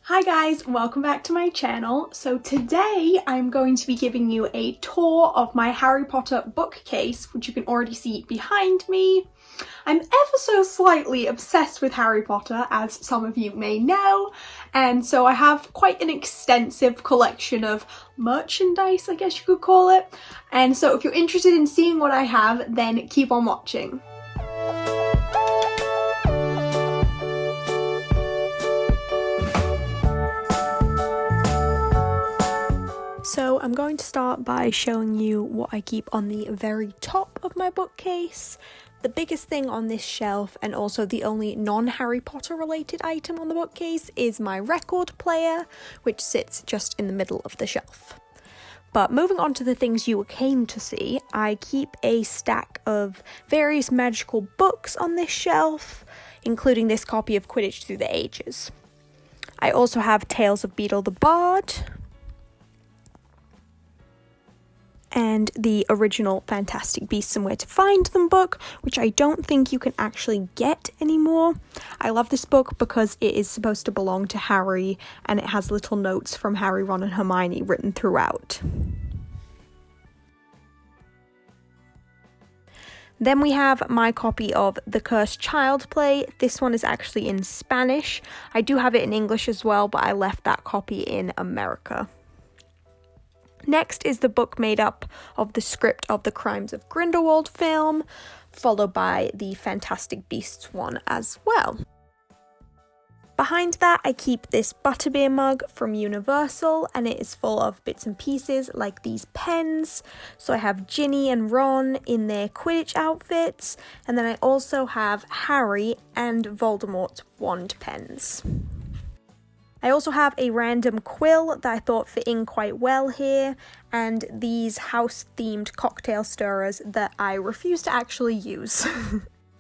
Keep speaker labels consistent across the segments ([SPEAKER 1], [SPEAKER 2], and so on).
[SPEAKER 1] Hi guys, welcome back to my channel. So today I'm going to be giving you a tour of my Harry Potter bookcase, which you can already see behind me. I'm ever so slightly obsessed with Harry Potter, as some of you may know, and so I have quite an extensive collection of merchandise, I guess you could call it. And so if you're interested in seeing what I have, then keep on watching. So I'm going to start by showing you what I keep on the very top of my bookcase. The biggest thing on this shelf, and also the only non-Harry Potter related item on the bookcase, is my record player, which sits just in the middle of the shelf. But moving on to the things you came to see, I keep a stack of various magical books on this shelf, including this copy of Quidditch Through the Ages. I also have Tales of Beedle the Bard, and the original Fantastic Beasts and Where to Find Them book, which I don't think you can actually get anymore. I love this book because it is supposed to belong to Harry, and it has little notes from Harry, Ron and Hermione written throughout. Then we have my copy of The Cursed Child play. This one is actually in Spanish. I do have it in English as well, but I left that copy in America. Next is the book made up of the script of the Crimes of Grindelwald film, followed by the Fantastic Beasts one as well. Behind that, I keep this butterbeer mug from Universal, and it is full of bits and pieces like these pens. So I have Ginny and Ron in their Quidditch outfits, and then I also have Harry and Voldemort's wand pens. I also have a random quill that I thought fit in quite well here, and these house-themed cocktail stirrers that I refuse to actually use.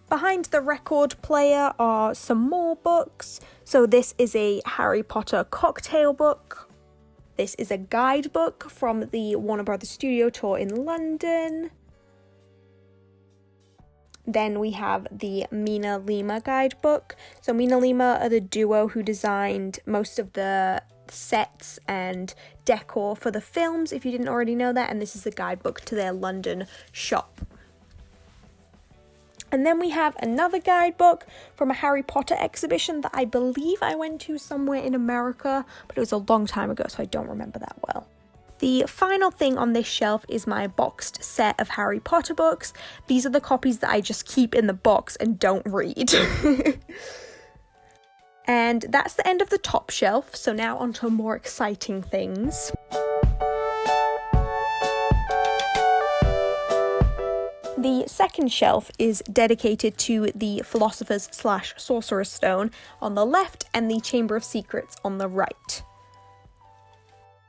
[SPEAKER 1] Behind the record player are some more books. So this is a Harry Potter cocktail book. This is a guidebook from the Warner Brothers studio tour in London. Then we have the Mina Lima guidebook. So Mina Lima are the duo who designed most of the sets and decor for the films, if you didn't already know that, and this is a guidebook to their London shop. And then we have another guidebook from a Harry Potter exhibition that I believe I went to somewhere in America, but it was a long time ago, so I don't remember that well. The final thing on this shelf is my boxed set of Harry Potter books. These are the copies that I just keep in the box and don't read. And that's the end of the top shelf, so now on to more exciting things. The second shelf is dedicated to the Philosopher's / Sorcerer's Stone on the left and the Chamber of Secrets on the right.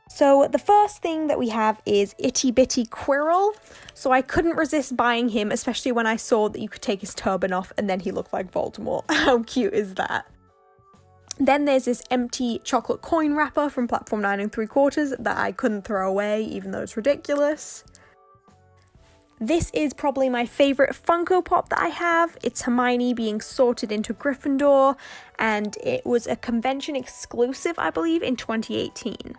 [SPEAKER 1] So the first thing that we have is Itty Bitty Quirrell. So I couldn't resist buying him, especially when I saw that you could take his turban off and then he looked like Voldemort. How cute is that? Then there's this empty chocolate coin wrapper from Platform 9 3/4 that I couldn't throw away, even though it's ridiculous. This is probably my favourite Funko Pop that I have. It's Hermione being sorted into Gryffindor, and it was a convention exclusive, I believe, in 2018.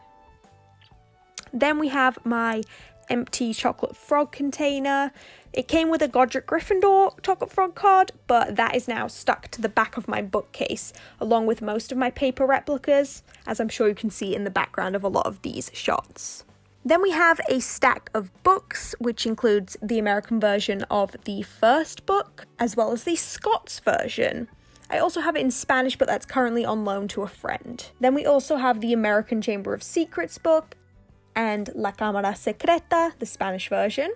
[SPEAKER 1] Then we have my empty chocolate frog container. It came with a Godric Gryffindor chocolate frog card, but that is now stuck to the back of my bookcase, along with most of my paper replicas, as I'm sure you can see in the background of a lot of these shots. Then we have a stack of books, which includes the American version of the first book, as well as the Scots version. I also have it in Spanish, but that's currently on loan to a friend. Then we also have the American Chamber of Secrets book, and La Cámara Secreta, the Spanish version.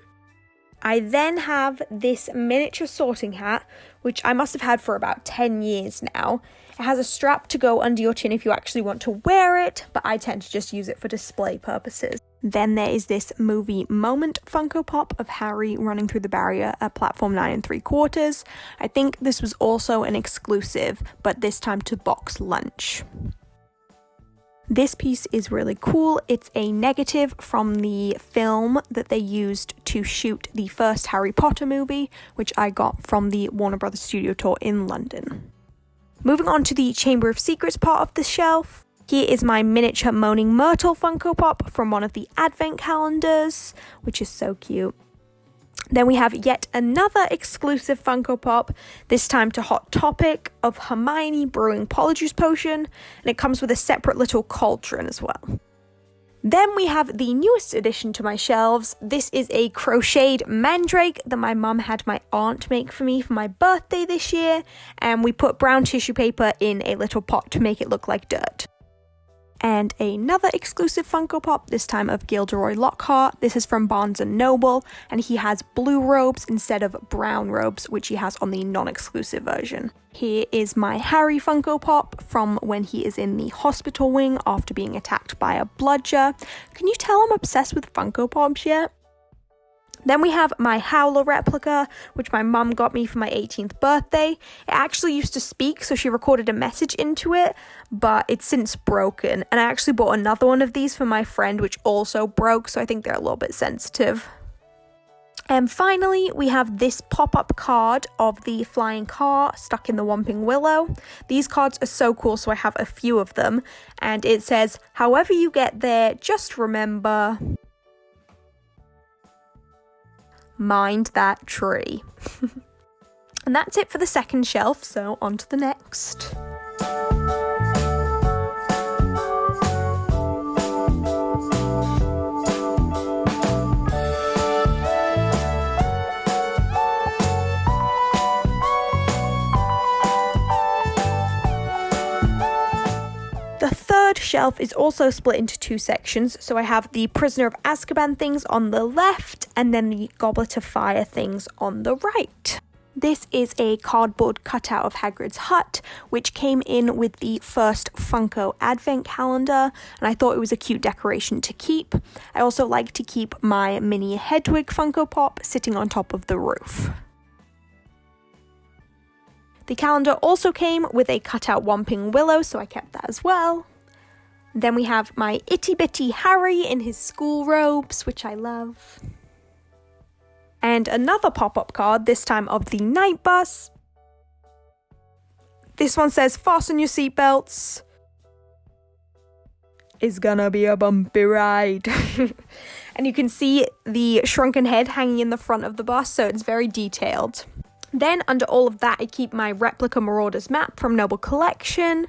[SPEAKER 1] I then have this miniature sorting hat, which I must have had for about 10 years now. It has a strap to go under your chin if you actually want to wear it, but I tend to just use it for display purposes. Then there is this movie moment Funko Pop of Harry running through the barrier at Platform 9 3/4. I think this was also an exclusive, but this time to box lunch. This piece is really cool. It's a negative from the film that they used to shoot the first Harry Potter movie, which I got from the Warner Brothers studio tour in London. Moving on to the Chamber of Secrets part of the shelf, Here is my miniature Moaning Myrtle Funko Pop from one of the advent calendars, which is so cute. Then we have yet another exclusive Funko Pop, this time to Hot Topic, of Hermione brewing Polyjuice Potion, and it comes with a separate little cauldron as well. Then we have the newest addition to my shelves. This is a crocheted mandrake that my mum had my aunt make for me for my birthday this year, and we put brown tissue paper in a little pot to make it look like dirt. And another exclusive Funko Pop, this time of Gilderoy Lockhart. This is from Barnes & Noble, and he has blue robes instead of brown robes, which he has on the non-exclusive version. Here is my Harry Funko Pop from when he is in the hospital wing after being attacked by a bludger. Can you tell I'm obsessed with Funko Pops yet? Then we have my Howler replica, which my mum got me for my 18th birthday. It actually used to speak, so she recorded a message into it, but it's since broken. And I actually bought another one of these for my friend, which also broke, so I think they're a little bit sensitive. And finally, we have this pop-up card of the flying car stuck in the Whomping Willow. These cards are so cool, so I have a few of them. And it says, however you get there, just remember... mind that tree. And that's it for the second shelf, so on to the next. The third shelf is also split into two sections, so I have the Prisoner of Azkaban things on the left and then the Goblet of Fire things on the right. This is a cardboard cutout of Hagrid's hut, which came in with the first Funko advent calendar, and I thought it was a cute decoration to keep. I also like to keep my mini Hedwig Funko Pop sitting on top of the roof. The calendar also came with a cutout Whomping Willow, so I kept that as well. Then we have my itty bitty Harry in his school robes, which I love. And another pop-up card, this time of the night bus. This one says, fasten your seatbelts. It's gonna be a bumpy ride. And you can see the shrunken head hanging in the front of the bus, so it's very detailed. Then under all of that, I keep my replica Marauders map from Noble Collection.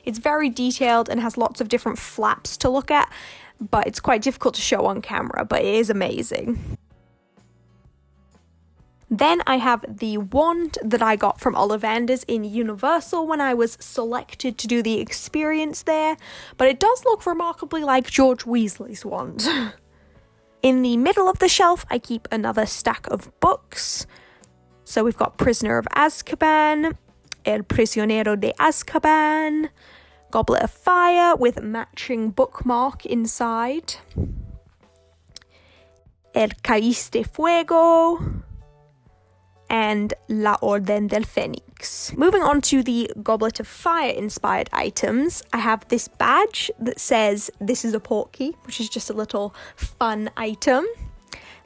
[SPEAKER 1] It's very detailed and has lots of different flaps to look at, but it's quite difficult to show on camera, but it is amazing. Then I have the wand that I got from Ollivanders in Universal when I was selected to do the experience there, but it does look remarkably like George Weasley's wand. In the middle of the shelf, I keep another stack of books. So we've got Prisoner of Azkaban, El Prisionero de Azkaban, Goblet of Fire with matching bookmark inside, El Cáliz de Fuego, and La Orden del Fénix. Moving on to the Goblet of Fire inspired items, I have this badge that says this is a portkey, which is just a little fun item.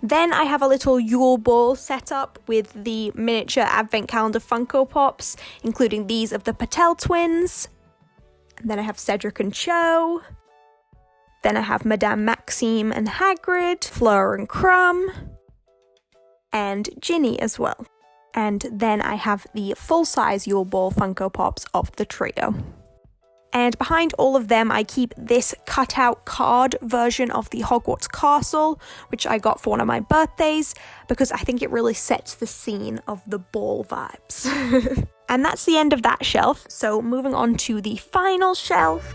[SPEAKER 1] Then I have a little Yule ball set up with the miniature advent calendar Funko Pops, including these of the Patel twins. And then I have Cedric and Cho. Then I have Madame Maxime and Hagrid, Fleur and Crumb, and Ginny as well. And then I have the full-size Yule ball Funko Pops of the trio. And behind all of them, I keep this cutout card version of the Hogwarts Castle, which I got for one of my birthdays, because I think it really sets the scene of the ball vibes. And that's the end of that shelf, so moving on to the final shelf.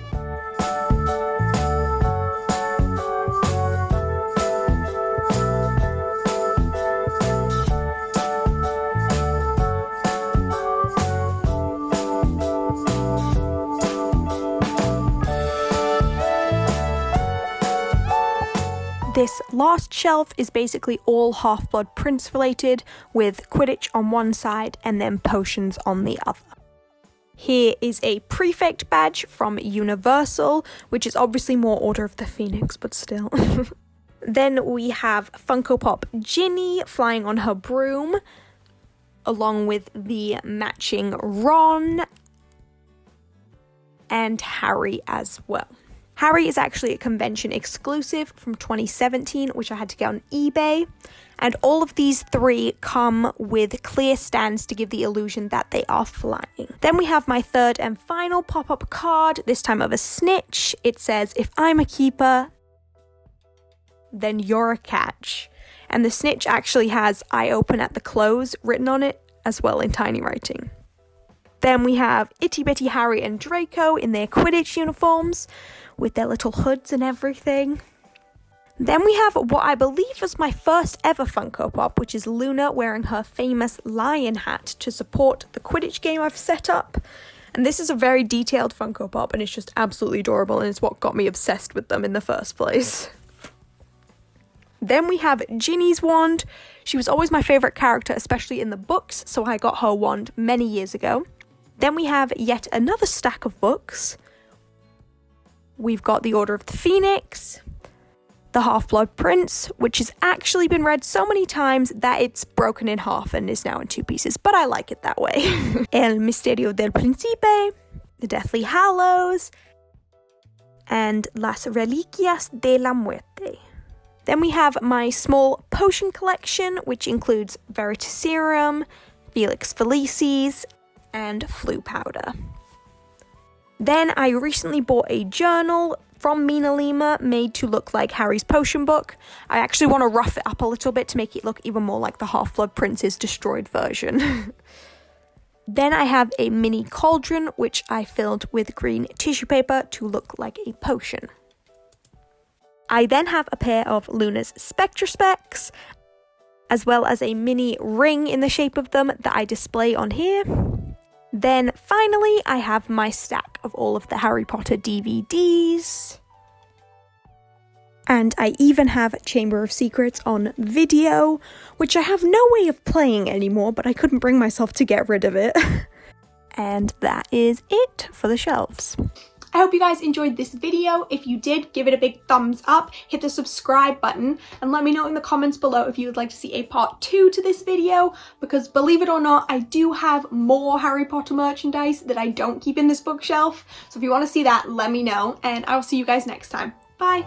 [SPEAKER 1] This last shelf is basically all Half-Blood Prince related, with Quidditch on one side and then potions on the other. Here is a prefect badge from Universal, which is obviously more Order of the Phoenix, but still. Then we have Funko Pop Ginny flying on her broom, along with the matching Ron. and Harry as well. Harry is actually a convention exclusive from 2017, which I had to get on eBay. And all of these 3 come with clear stands to give the illusion that they are flying. Then we have my third and final pop-up card, this time of a snitch. It says, if I'm a keeper, then you're a catch. And the snitch actually has I open at the close written on it as well in tiny writing. Then we have Itty Bitty Harry and Draco in their Quidditch uniforms with their little hoods and everything. Then we have what I believe was my first ever Funko Pop, which is Luna wearing her famous lion hat to support the Quidditch game I've set up. And this is a very detailed Funko Pop and it's just absolutely adorable and it's what got me obsessed with them in the first place. Then we have Ginny's wand. She was always my favourite character, especially in the books, so I got her wand many years ago. Then we have yet another stack of books. We've got the Order of the Phoenix, the Half-Blood Prince, which has actually been read so many times that it's broken in half and is now in 2 pieces, but I like it that way. El Misterio del Príncipe, the Deathly Hallows, and Las Reliquias de la Muerte. Then we have my small potion collection, which includes Veritaserum, Felix Felicis, and Flu Powder. Then I recently bought a journal from Mina Lima made to look like Harry's potion book. I actually want to rough it up a little bit to make it look even more like the Half-Blood Prince's destroyed version. Then I have a mini cauldron, which I filled with green tissue paper to look like a potion. I then have a pair of Luna's Spectra Specs, as well as a mini ring in the shape of them that I display on here. Then finally, I have my stack of all of the Harry Potter DVDs. And I even have Chamber of Secrets on video, which I have no way of playing anymore, but I couldn't bring myself to get rid of it. And that is it for the shelves. I hope you guys enjoyed this video. If you did, give it a big thumbs up, hit the subscribe button, and let me know in the comments below if you would like to see a part 2 to this video, because believe it or not, I do have more Harry Potter merchandise that I don't keep in this bookshelf. So if you want to see that, let me know, and I will see you guys next time. Bye!